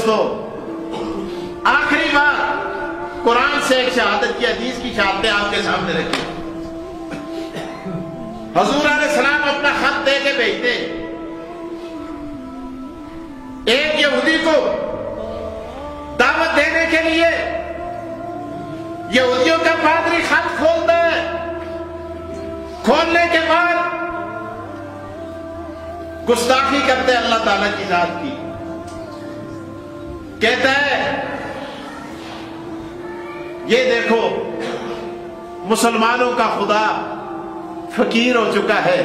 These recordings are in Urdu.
دوستو، آخری بار قرآن سے ایک شہادت کی حدیث کی شہادتیں آپ کے سامنے رکھی۔ حضور علیہ السلام اپنا خط دے کے بھیجتے، ایک یہودی کو دعوت دینے کے لیے یہودیوں کا پادری خط کھولتا ہے، کھولنے کے بعد گستاخی کرتے اللہ تعالیٰ کی ذات کی، کہتا ہے یہ دیکھو مسلمانوں کا خدا فقیر ہو چکا ہے،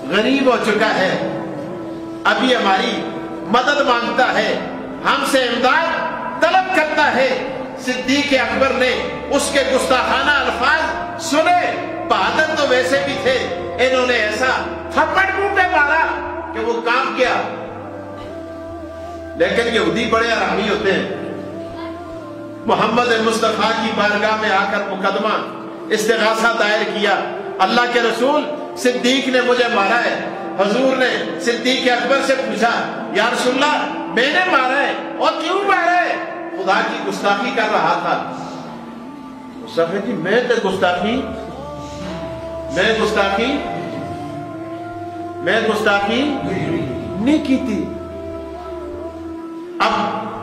غریب ہو چکا ہے، ابھی ہماری مدد مانگتا ہے، ہم سے امداد طلب کرتا ہے۔ صدیق اکبر نے اس کے گستاخانہ الفاظ سنے، بہادر تو ویسے بھی تھے، انہوں نے ایسا تھپڑ منہ پہ مارا کہ وہ کام کیا۔ لیکن یہودی بڑے حرامی ہوتے ہیں، محمد مصطفیٰ کی بارگاہ میں آ کر مقدمہ استغاثہ دائر کیا، اللہ کے رسول صدیق نے مجھے مارا ہے۔ حضور نے صدیق اکبر سے پوچھا، یا رسول اللہ میں نے مارا ہے، اور کیوں مارا ہے؟ خدا کی گستاخی کر رہا تھا۔ صاحب جی میں گستاخی نہیں کی تھی۔ اب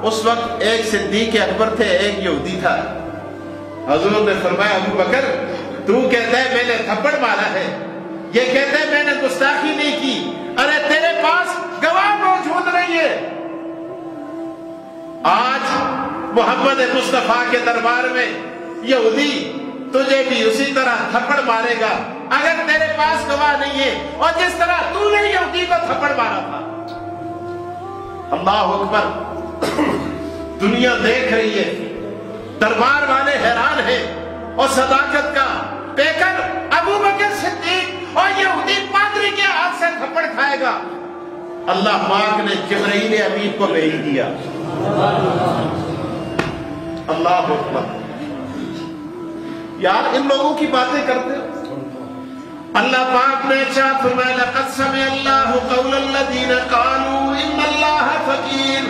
اس وقت ایک صدیق اکبر تھے، ایک یہودی تھا۔ حضور نے فرمایا ابو بکر تو کہتا ہے میں نے تھپڑ مارا ہے، یہ کہتا ہے میں نے گستاخی نہیں کی، ارے تیرے پاس گواہ موجود نہیں ہے۔ آج محمد مصطفیٰ کے دربار میں یہودی تجھے بھی اسی طرح تھپڑ مارے گا اگر تیرے پاس گواہ نہیں ہے، اور جس طرح تو نے یہودی کو تھپڑ مارا تھا۔ اللہ اکبر، دنیا دیکھ رہی ہے، دربار والے حیران ہیں، اور صداقت کا پیکر ابو بکر صدیق اور یہودی پادری کے ہاتھ سے تھپڑ کھائے گا۔ اللہ پاک نے جبرائیل امین کو بھیج دیا۔ اللہ اکبر، یار ان لوگوں کی باتیں کرتے ہو۔ اللہ پاک نے ارشاد فرمایا لقد سمع اللہ قول الذین قالوا ان اللہ فقیر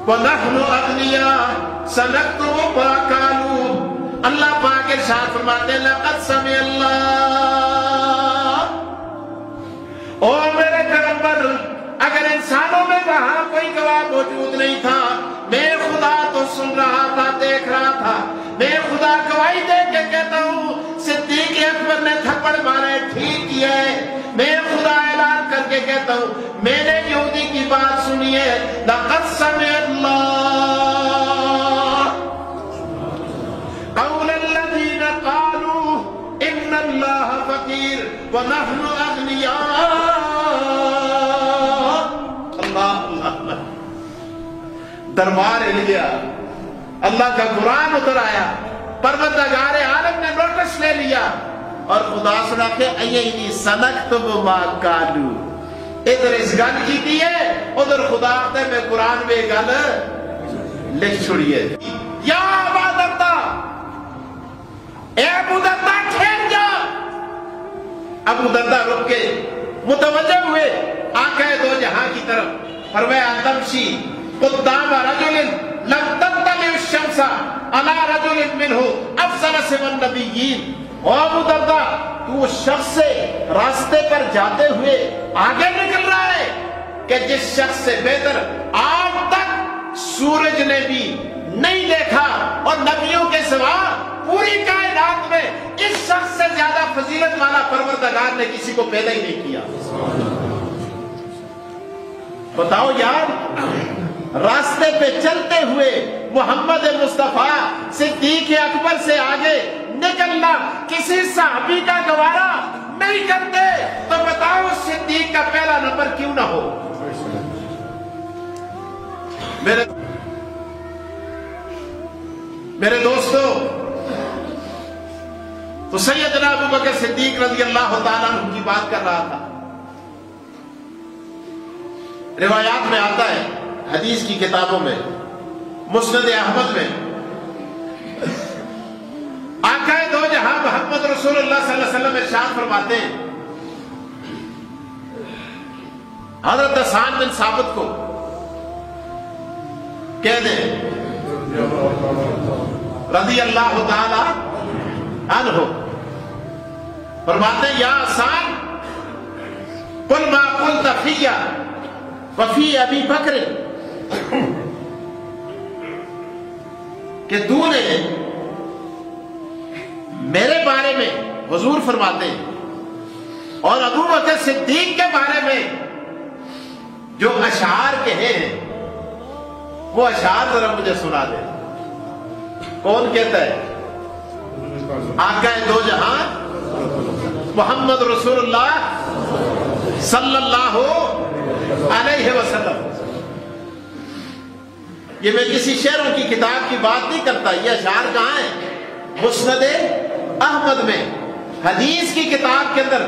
ونحن اغنیاء سنکتب ما قالوا۔ اللہ پاک ارشاد فرماتے ہیں لقد سمع اللہ، او میرے پیغمبر اگر انسانوں میں وہاں کوئی گواہ موجود نہیں تھا، میں خدا تو سن رہا تھا، دیکھ رہا تھا، میں خدا گواہی دے کے کہتا ہوں صدیق اکبر نے تھپڑ مارے، ٹھیک کیا ہے۔ میں خدا اعلان کر کے کہتا ہوں میں نے یہودی کی بات سنی ہے، لقد سمع اللہ قول الذین قالوا ان اللہ فقیر ونحن اغنیاء۔ دربار ہل گیا، اللہ کا قرآن اتر آیا، پروردگار عالم نے نوٹس لے لیا، اور خدا سنا کہ ایہی سنکتب ما قالوا، ادھر اس گل کی دی ہے، ادھر خدا آتا ہے میں قرآن میں گل لکھ چھوڑی ہے۔ یا ابا دردہ، اے ابو دردہ ٹھہر جا۔ ابو دردہ رک کے متوجہ ہوئے آقا دو جہاں کی طرف، فرمایا تمشی قدام رجل لم تطلع الشمس على رجل منه افضل سوى النبیین۔ او ابو دردہ تو اس شخص سے راستے پر جاتے ہوئے آگے نکل رہا ہے کہ جس شخص سے بہتر آج تک سورج نے بھی نہیں دیکھا، اور نبیوں کے سوا پوری کائنات میں اس شخص سے زیادہ فضیلت والا پروردگار نے کسی کو پیدا ہی نہیں کیا۔ بتاؤ یار، راستے پہ چلتے ہوئے محمد مصطفیٰ صدیق اکبر سے آگے نکلنا کسی صحابی کا گوارا نہیں کرتے، تو بتاؤ صدیق کا پہلا نمبر کیوں نہ ہو؟ میرے دوستو، تو سیدنا ابو بکر صدیق رضی اللہ تعالیٰ عنہ کی بات کر رہا تھا۔ روایات میں آتا ہے، حدیث کی کتابوں میں، مسند احمد میں، آقا دو جہاں محمد رسول اللہ صلی اللہ علیہ وسلم ارشاد فرماتے ہیں، حضرت حسان بن ثابت کو کہہ دیں رضی اللہ تعالی عنہ. فرماتے ہیں یا حسان قل ما قلت فی وفی ابی بکر، کہ تو نے میرے بارے میں، حضور فرماتے ہیں، اور ابو بکر صدیق کے بارے میں جو اشعار کہے ہیں وہ اشعار ذرا مجھے سنا دے. کون کہتا ہے؟ آقا دو جہان محمد رسول اللہ صلی اللہ علیہ وسلم. یہ میں کسی شعروں کی کتاب کی بات نہیں کرتا، یہ اشعار کہاں ہیں؟ مسند احمد میں حدیث کی کتاب کے اندر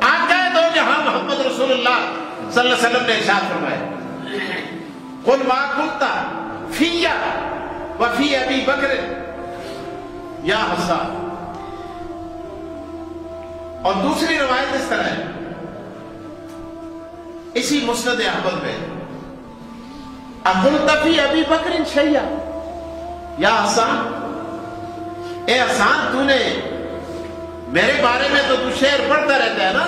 آقا دو جہاں محمد رسول اللہ صلی اللہ علیہ وسلم نے ارشاد فرمایا قل ما قلت فی وفی ابی بکر یا حسان. اور دوسری روایت اس طرح ہے اسی مسند احمد میں اقلت فی ابی بکر شیئا یا حسان، اے حسان تو نے میرے بارے میں تو شعر پڑھتا رہتا ہے نا،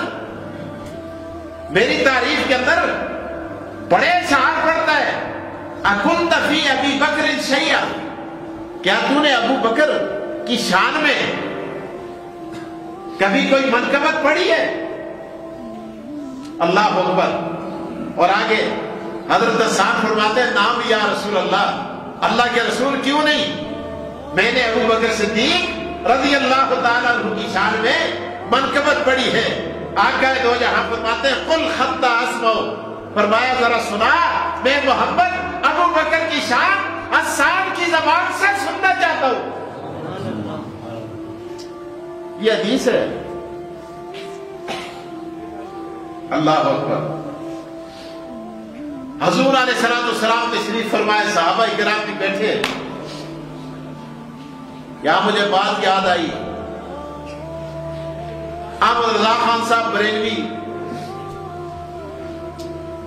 میری تعریف کے اندر بڑے اشعار پڑھتا ہے. اقلت فی ابی بکر شیئا، کیا تو نے ابو بکر کی شان میں کبھی کوئی منقبت پڑھی ہے؟ اللہ اکبر. اور آگے حضرت حسان فرماتے ہیں نام یا رسول اللہ، اللہ کے رسول کیوں نہیں، میں نے ابو بکر صدیق رضی اللہ تعالیٰ عنہ کی شان میں منقبت پڑھی ہے. آقا دو جہاں فرماتے ہیں قل خط اسمع، فرمایا ذرا سنا، میں محمد ابو بکر کی شان حسان کی زبان سے سننا چاہتا ہوں. یہ حدیث ہے. اللہ اکبر. حضور علیہ السلام تشریف فرمائے، صحابہ کرام بھی بیٹھے. یہاں مجھے بات یاد آئی، احمد رضا خان صاحب بریلوی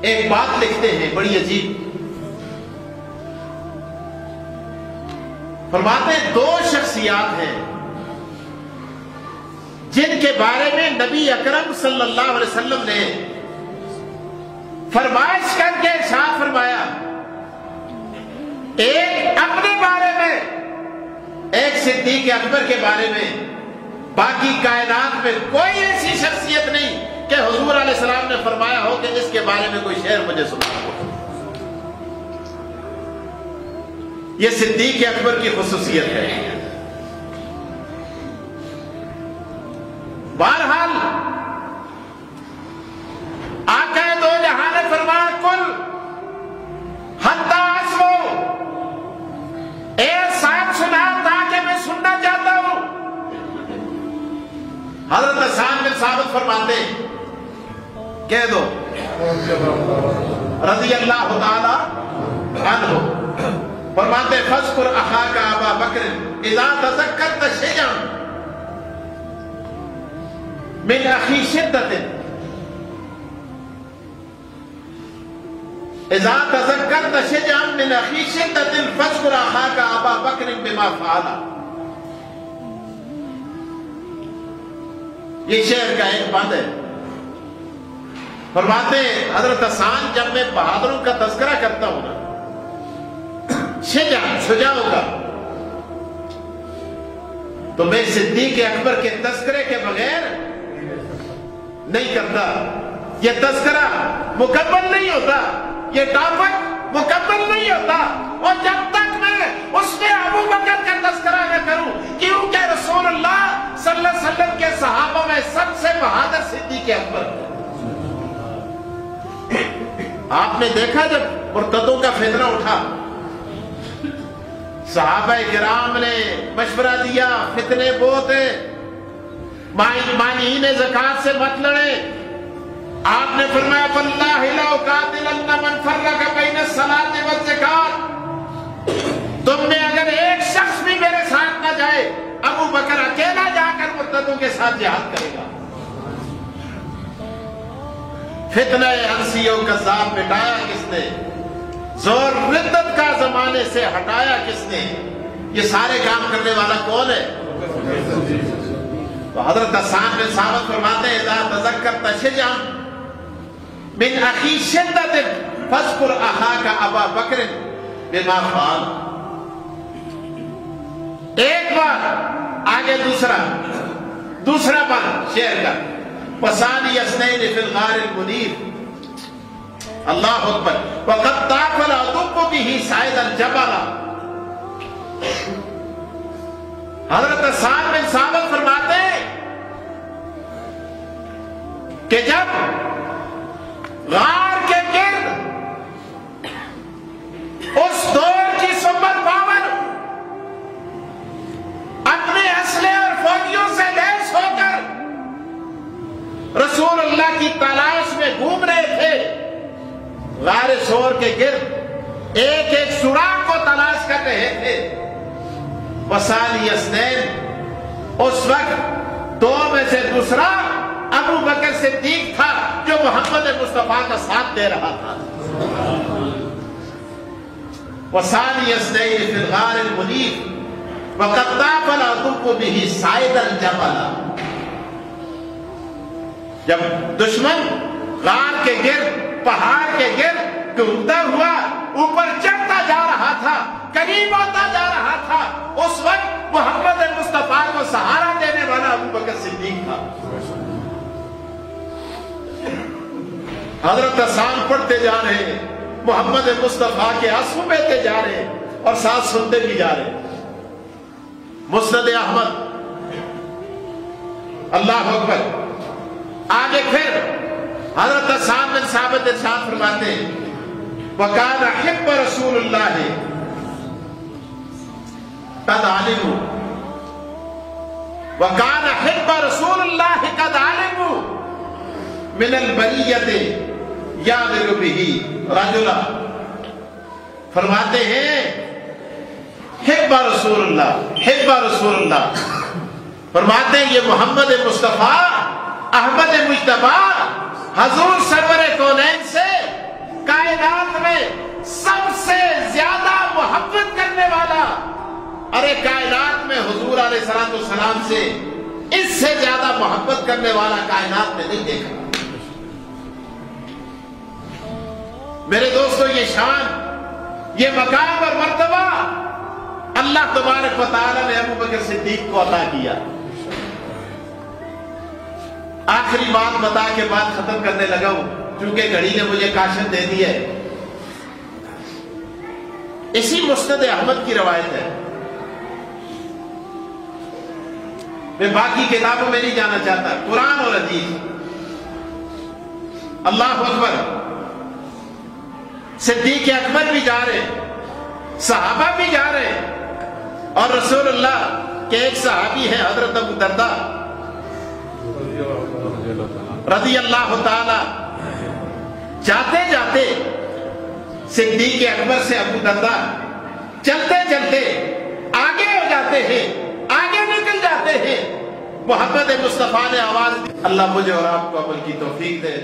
ایک بات لکھتے ہیں بڑی عجیب. فرماتے ہیں دو شخصیات ہیں جن کے بارے میں نبی اکرم صلی اللہ علیہ وسلم نے فرمائش کر کے ارشاد فرمایا، ایک اپنے بارے میں، ایک صدیق اکبر کے بارے میں. باقی کائنات میں کوئی ایسی شخصیت نہیں کہ حضور علیہ السلام نے فرمایا ہو کہ اس کے بارے میں کوئی شعر مجھے سنا ہو. یہ صدیق اکبر کی خصوصیت ہے. بہرحال آقا دو جہاں نے فرمایا کل حتی اسمع، اے حسان سنا تاکہ میں سننا چاہتا ہوں. حضرت حسان بن ثابت فرماتے کہہ دو رضی اللہ تعالی عنہ. فرماتے فاذکر اخاک ابا بکر اذا تذکرت شیئا من اخی شدت، اذا تذکرت شیئا من اخی شدت فاذکر اخاک ابا بکر بما فعل. یہ شعر کا ایک بند ہے. فرماتے ہیں حضرت حسان جب میں بہادروں کا تذکرہ کرتا ہوں نا، شجاعوں کا، تو میں صدیق اکبر کے تذکرے کے بغیر نہیں کرتا. یہ تذکرہ مکمل نہیں ہوتا، یہ ٹاپک مکمل نہیں ہوتا، اور جب تک میں اس میں ابو بکر کا تذکرہ نہ کروں، کیونکہ رسول اللہ صلی اللہ علیہ وسلم کے صحابہ میں سب سے بہادر صدیق اکبر. آپ نے دیکھا جب مرتدوں کا فتنہ اٹھا، صحابہ کرام نے مشورہ دیا، فتنے بہت ہیں، مانعین زکات سے مت لڑے. آپ نے فرمایا واللہ لأقاتلن من فرق بین الصلاۃ والزکات، تم میں اگر ایک شخص بھی میرے ساتھ نہ جائے، ابو بکر اکیلا جا کر مرتدوں کے ساتھ جہاد کرے گا. فتنہ انسی و کذاب مٹایا کس نے؟ زور ردت کا زمانے سے ہٹایا کس نے؟ یہ سارے کام کرنے والا کون ہے؟ تو حضرت حسان بن ثابت فرماتے ہیں اذا تذکرت شجعا من اخی شدۃ فاذکر اخاک ابا بکر بما فعل. ایک بار آگے دوسرا بار شعر کا وثانی اثنین فی الغار المنیف. اللہ اکبر. وقد طاف العدو به صعد الجبل. حضرت حسان بن ثابت فرماتے ہیں کہ جب غار کے گرد اس دور کی سپر پاور اپنے اسلحے اور فوجیوں سے لیس ہو کر رسول اللہ کی تلاش میں گھوم رہے تھے، غار ثور کے گرد ایک ایک سوراخ کو تلاش کر رہے تھے. وثانی اثنین، اس وقت دو میں سے دوسرا ابو بکر صدیق تھا جو محمد مصطفیٰ کا ساتھ دے رہا تھا. وثانی اثنین فی الغار المنیف وقد طاف العدو به صعد الجبل. جب دشمن غار کے گرد، پہاڑ کے گرد گھومتا ہوا اوپر چڑھتا جا رہا تھا، قریب ہوتا جا رہا تھا، اس وقت محمد مصطفیٰ کو سہارا دینے والا ابو بکر صدیق تھا. حضرت حسان پڑھتے جا رہے ہیں، محمد مصطفیٰ کے آنسو بہتے جا رہے ہیں اور ساتھ سنتے بھی جا رہے ہیں. مسند احمد. اللہ اکبر. آگے پھر حضرت حسان بن ثابت ارشاد فرماتے ہیں وَكَانَ حِبَّ رسول اللہ قد علموا وَكَانَ حِبَّ رسول اللہ قد علموا من البریۃ یعذر بہ رجلا. فرماتے ہیں حب رسول اللہ، حب رسول اللہ. فرماتے ہیں یہ محمد مصطفیٰ احمد مجتبی حضور سرور کونین سے کائنات میں سب سے زیادہ محبت کرنے والا، ارے کائنات میں حضور علیہ السلام سے اس سے زیادہ محبت کرنے والا کائنات میں نہیں دیکھا. میرے دوستو، یہ شان، یہ مقام اور مرتبہ اللہ تبارک و تعالی نے ابو بکر صدیق کو عطا کیا. آخری بات بتا کے بات ختم کرنے لگا ہوں کیونکہ گھڑی نے مجھے کاشن دے دی ہے. اسی مسند احمد کی روایت ہے. میں باقی کتابوں میں نہیں جانا چاہتا، قرآن اور حدیث. اللہ اکبر. صدیق اکبر بھی جا رہے، صحابہ بھی جا رہے، اور رسول اللہ کے ایک صحابی ہیں حضرت ابو درداء رضی اللہ تعالی. جاتے جاتے صدیق اکبر سے ابو درداء چلتے چلتے آگے ہو جاتے ہیں، آگے نکل جاتے ہیں. محمد مصطفیٰ نے آواز دی. اللہ مجھے اور آپ کو عمل کی توفیق دے.